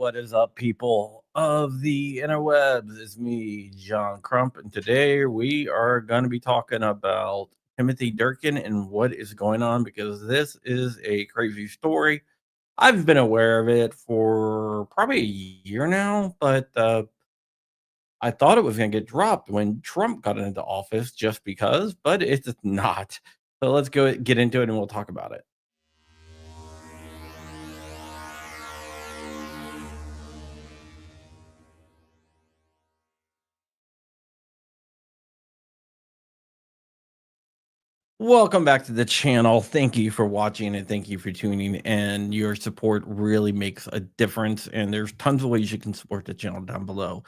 What is up, people of the interwebs? It's me, John Crump, and today we are going to be talking about Timothy Durkin and what is going on because this is a crazy story. I've been aware of it for probably a year now, but I thought it was going to get dropped when Trump got into office just because, but it's not. So let's get into it and we'll talk about it. Welcome back to the channel. Thank you for watching and thank you for tuning in. Your support really makes a difference, and there's tons of ways you can support the channel down below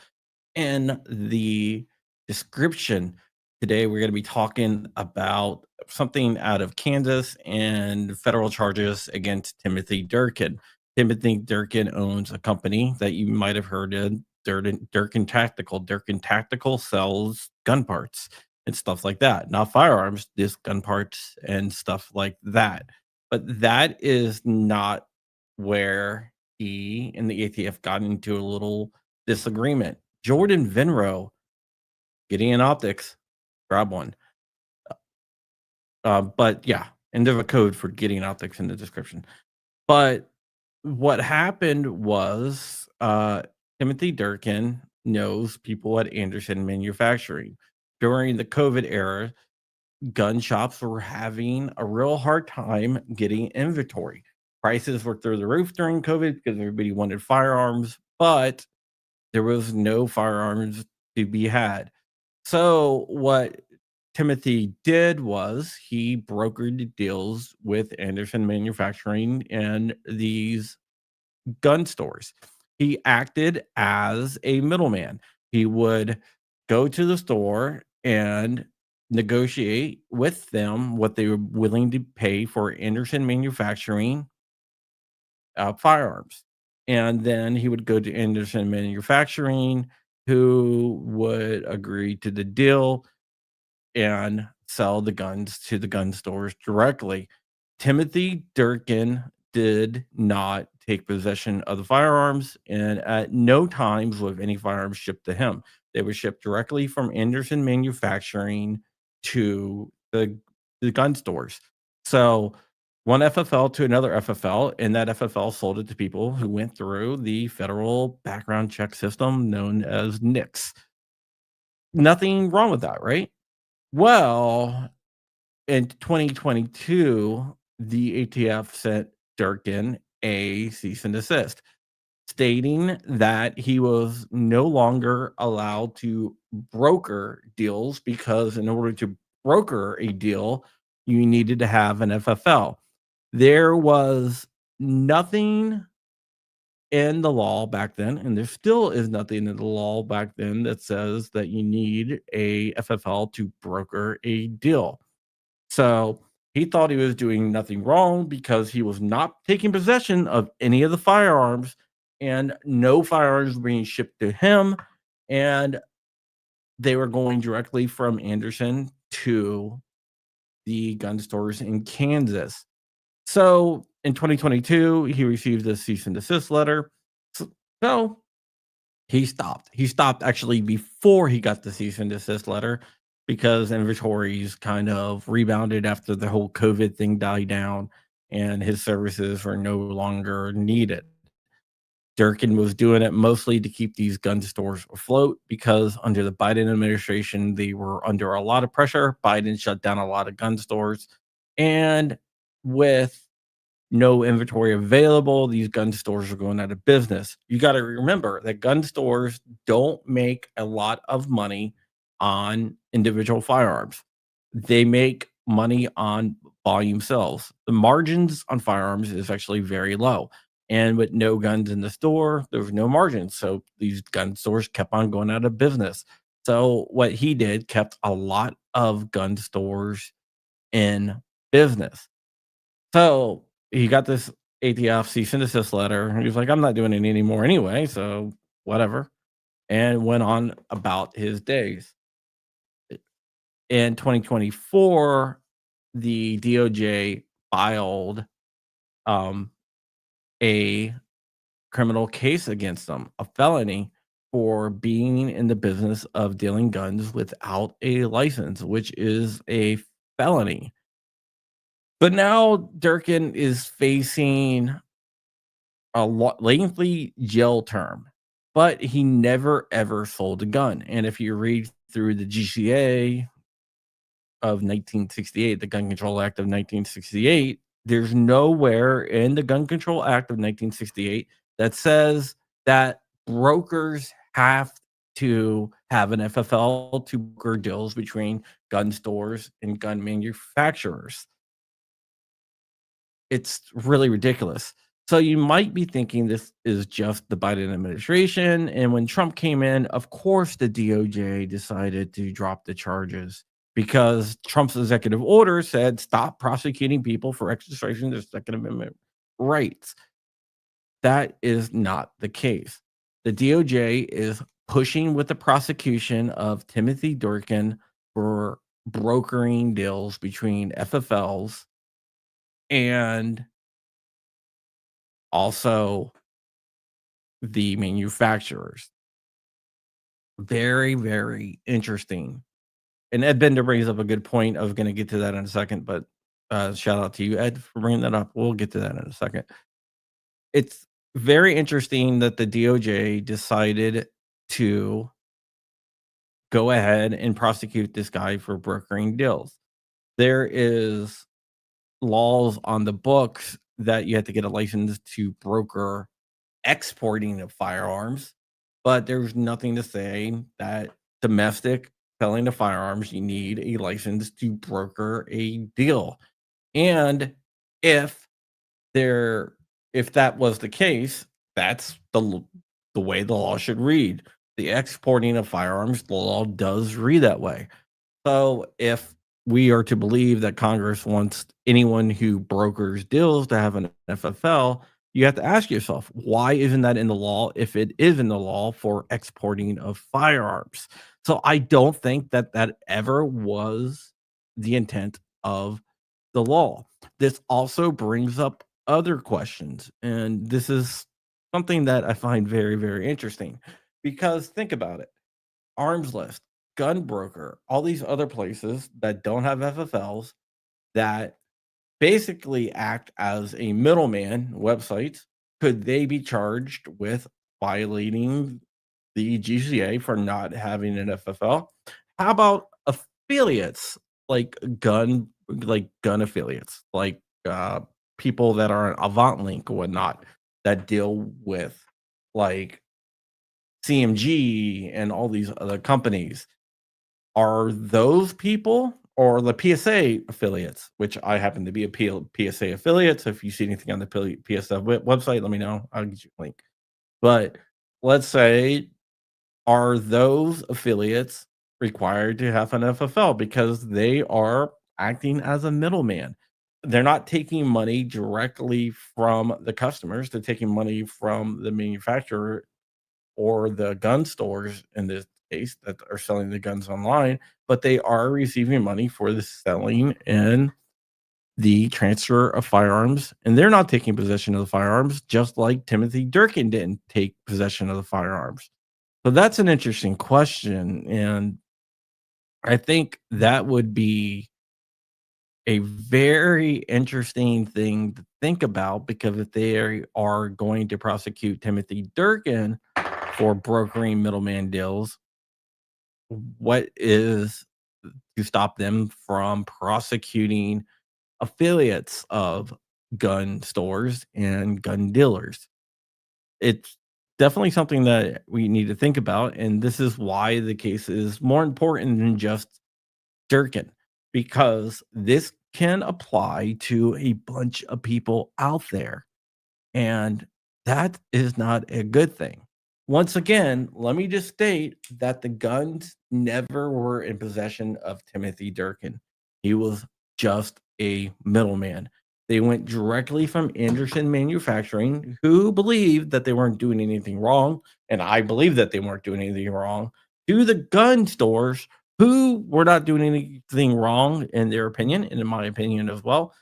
in the description. Today, we're going to be talking about something out of Kansas and federal charges against Timothy Durkin. Timothy Durkin owns a company that you might have heard of, Durkin Tactical. Durkin Tactical sells gun parts and stuff like that, not firearms, just gun parts and stuff like that. But that is not where he and the ATF got into a little disagreement. Jordan Vinro, Gideon Optics, grab one. But yeah, and there's a code for Gideon Optics in the description. But what happened was Timothy Durkin knows people at Anderson Manufacturing. During the COVID era, gun shops were having a real hard time getting inventory. Prices were through the roof during COVID because everybody wanted firearms, but there was no firearms to be had. So what Timothy did was he brokered deals with Anderson Manufacturing and these gun stores. He acted as a middleman. He would go to the store and negotiate with them what they were willing to pay for Anderson Manufacturing firearms. And then he would go to Anderson Manufacturing, who would agree to the deal and sell the guns to the gun stores directly. Timothy Durkin did not take possession of the firearms, and at no times was any firearms shipped to him. They were shipped directly from Anderson Manufacturing to the gun stores. So one FFL to another FFL, and that FFL sold it to people who went through the federal background check system known as NICS. Nothing wrong with that, right? Well, in 2022, the ATF sent Durkin a cease and desist, stating that he was no longer allowed to broker deals because in order to broker a deal, you needed to have an FFL. There was nothing in the law back then, and there still is nothing in the law back then that says that you need a FFL to broker a deal. So he thought he was doing nothing wrong because he was not taking possession of any of the firearms, and no firearms were being shipped to him, and they were going directly from Anderson to the gun stores in Kansas. So in 2022, he received a cease and desist letter. So he stopped. He stopped actually before he got the cease and desist letter because inventories kind of rebounded after the whole COVID thing died down and his services were no longer needed. Durkin was doing it mostly to keep these gun stores afloat because under the Biden administration, they were under a lot of pressure. Biden shut down a lot of gun stores. And with no inventory available, these gun stores are going out of business. You got to remember that gun stores don't make a lot of money on individual firearms. They make money on volume sales. The margins on firearms is actually very low. And with no guns in the store, there was no margins. So these gun stores kept on going out of business. So what he did kept a lot of gun stores in business. So he got this ATF cease and desist letter. He was like, I'm not doing it anymore anyway. So whatever. And went on about his days. In 2024, the DOJ filed a criminal case against them, a felony for being in the business of dealing guns without a license, which is a felony. But now Durkin is facing a lengthy jail term, but he never ever sold a gun. And if you read through the GCA of 1968, the Gun Control Act of 1968, there's nowhere in the Gun Control Act of 1968 that says that brokers have to have an FFL to broker deals between gun stores and gun manufacturers. It's really ridiculous. So you might be thinking this is just the Biden administration. And when Trump came in, of course, the DOJ decided to drop the charges because Trump's executive order said stop prosecuting people for exercising their Second Amendment rights. That is not the case. The DOJ is pushing with the prosecution of Timothy Durkin for brokering deals between FFLs and also the manufacturers. Very, very interesting. And Ed Bender brings up a good point. I was going to get to that in a second, but shout out to you, Ed, for bringing that up. We'll get to that in a second. It's very interesting that the DOJ decided to go ahead and prosecute this guy for brokering deals. There is laws on the books that you have to get a license to broker exporting of firearms, but there's nothing to say that domestic selling of firearms, you need a license to broker a deal. And if there, if that was the case, that's the way the law should read. The exporting of firearms, the law does read that way. So if we are to believe that Congress wants anyone who brokers deals to have an FFL, you have to ask yourself, why isn't that in the law if it is in the law for exporting of firearms? So I don't think that that ever was the intent of the law. This also brings up other questions, and this is something that I find very, very interesting because think about it. Arms list, gun broker, all these other places that don't have FFLs that basically act as a middleman websites, could they be charged with violating the GCA for not having an FFL? How about affiliates like gun affiliates, like people that are on AvantLink or whatnot that deal with like CMG and all these other companies? Are those people or the PSA affiliates, which I happen to be a PSA affiliate. So if you see anything on the PSA website, let me know. I'll get you a link. But let's say, are those affiliates required to have an FFL because they are acting as a middleman? They're not taking money directly from the customers, they're taking money from the manufacturer or the gun stores in this case that are selling the guns online, but they are receiving money for the selling and the transfer of firearms, and they're not taking possession of the firearms, just like Timothy Durkin didn't take possession of the firearms. So that's an interesting question, and I think that would be a very interesting thing to think about because if they are going to prosecute Timothy Durkin for brokering middleman deals, what is to stop them from prosecuting affiliates of gun stores and gun dealers? It's definitely something that we need to think about. And this is why the case is more important than just Durkin, because this can apply to a bunch of people out there. And that is not a good thing. Once again, let me just state that the guns never were in possession of Timothy Durkin. He was just a middleman. They went directly from Anderson Manufacturing, who believed that they weren't doing anything wrong. And I believe that they weren't doing anything wrong, to the gun stores, who were not doing anything wrong in their opinion, and in my opinion as well.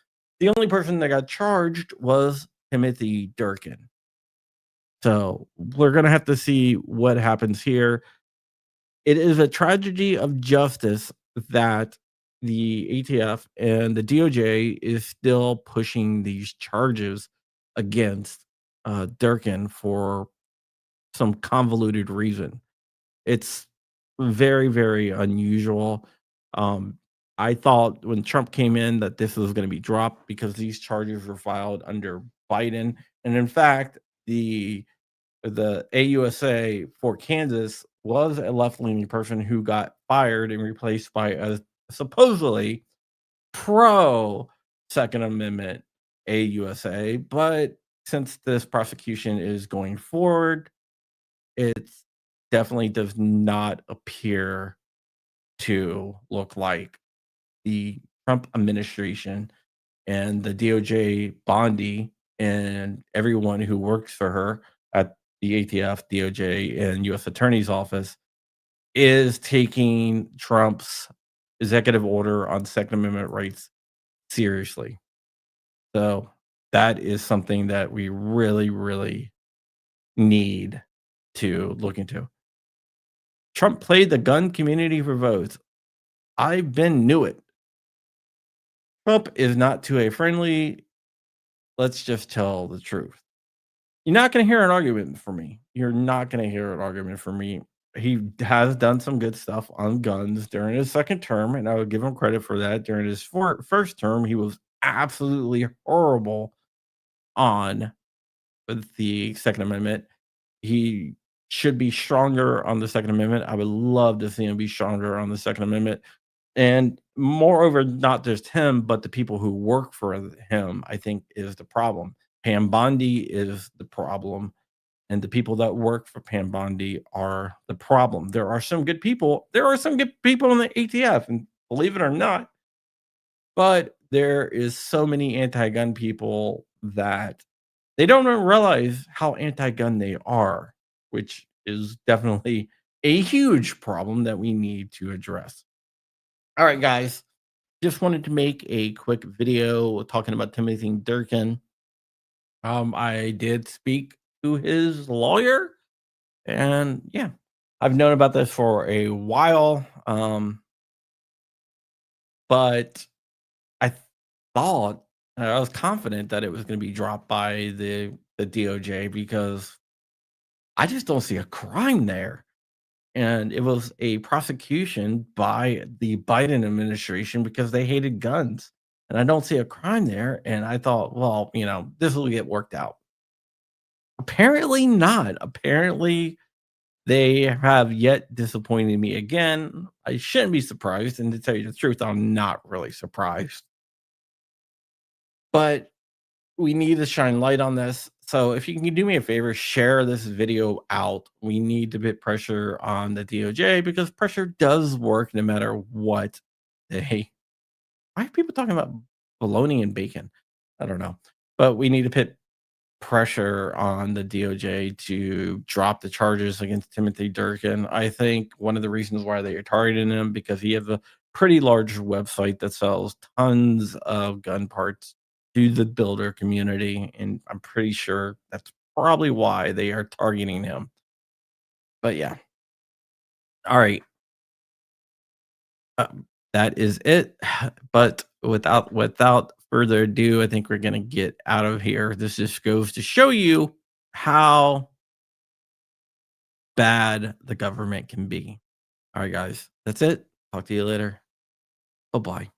The only person that got charged was Timothy Durkin. So we're gonna have to see what happens here. It is a tragedy of justice that the ATF and the DOJ is still pushing these charges against Durkin for some convoluted reason. It's very, very unusual. Um, I thought when Trump came in that this was going to be dropped because these charges were filed under Biden, and in fact, the AUSA for Kansas was a left-leaning person who got fired and replaced by a supposedly pro Second Amendment AUSA. But since this prosecution is going forward, it definitely does not appear to look like the Trump administration and the DOJ Bondi and everyone who works for her at the ATF, DOJ, and US Attorney's Office is taking Trump's executive order on Second Amendment rights seriously. So that is something that we really, really need to look into. Trump played the gun community for votes. I've been knew it. Trump is not too a friendly. Let's just tell the truth. You're not going to hear an argument from me. You're not going to hear an argument from me. He has done some good stuff on guns during his second term, and I would give him credit for that. During his first term, he was absolutely horrible on the Second Amendment. He should be stronger on the Second Amendment. I would love to see him be stronger on the Second Amendment. And moreover, not just him, but the people who work for him, I think, is the problem. Pam Bondi is the problem, and the people that work for Pam Bondi are the problem. There are some good people. There are some good people in the ATF, and believe it or not, but there is so many anti-gun people that they don't even realize how anti-gun they are, which is definitely a huge problem that we need to address. All right, guys. Just wanted to make a quick video talking about Timothy Durkin. I did speak to his lawyer, and yeah, I've known about this for a while. But I thought I was confident that it was going to be dropped by the DOJ because I just don't see a crime there. And it was a prosecution by the Biden administration because they hated guns. And I don't see a crime there. And I thought, well, this will get worked out. Apparently not. Apparently, they have yet disappointed me again. I shouldn't be surprised. And to tell you the truth, I'm not really surprised. But we need to shine light on this. So if you can do me a favor, share this video out. We need to put pressure on the DOJ because pressure does work no matter what they. Why are people talking about bologna and bacon? I don't know. But we need to put pressure on the DOJ to drop the charges against Timothy Durkin. I think one of the reasons why they are targeting him because he has a pretty large website that sells tons of gun parts to the builder community, and I'm pretty sure that's probably why they are targeting him. But yeah, all right, uh, that is it. But without further ado, I think we're gonna get out of here. This just goes to show you how bad the government can be. All right, guys, that's it. Talk to you later. Bye bye.